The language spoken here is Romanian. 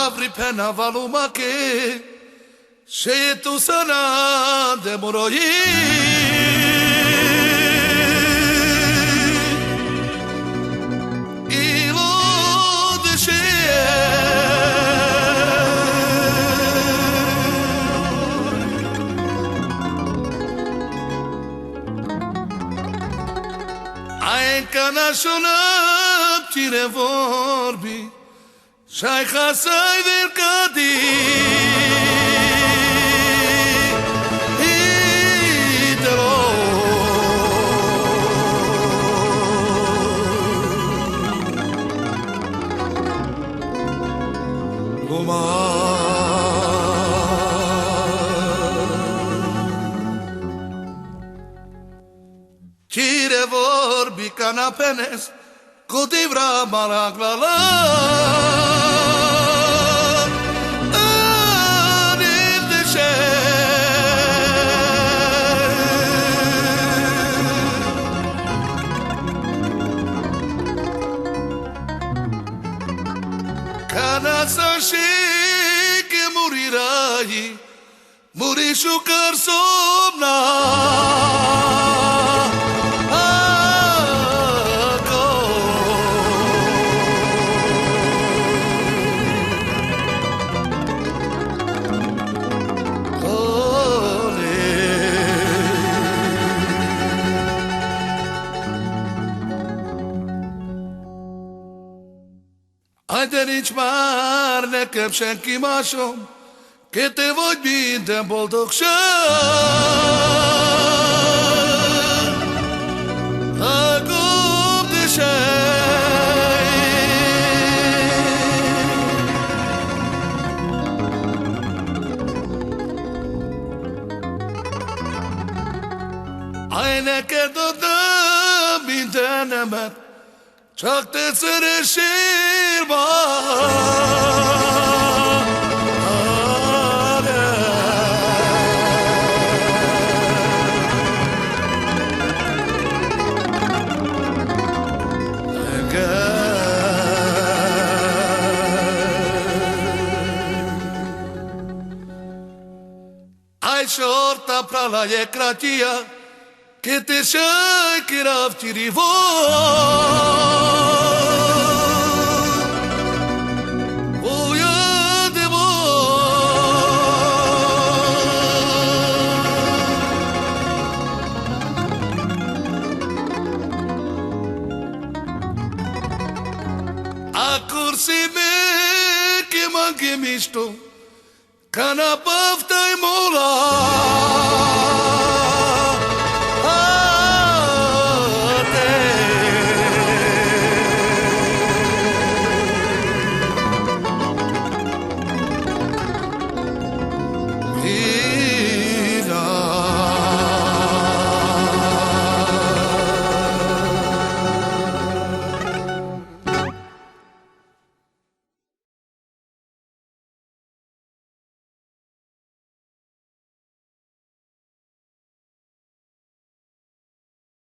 Avrei pena valuma che se tu sarà de moroi Că n-a sunat cine vorbi Și-ai ca să-i vercadi Cire vorbi ca n-apenes Cu divra malagla la Anil de ce Ca n-asa și che morirai Muri șucar somna Haide nici mar ne capșen chimașo Că te voi bine boldogșa Acum de șai Haine că tot dă bine nemet Csak te szeressél Ai sorta pra la ecratia Che te sai che rafti rivo Acursi me che manche misto Cana pafta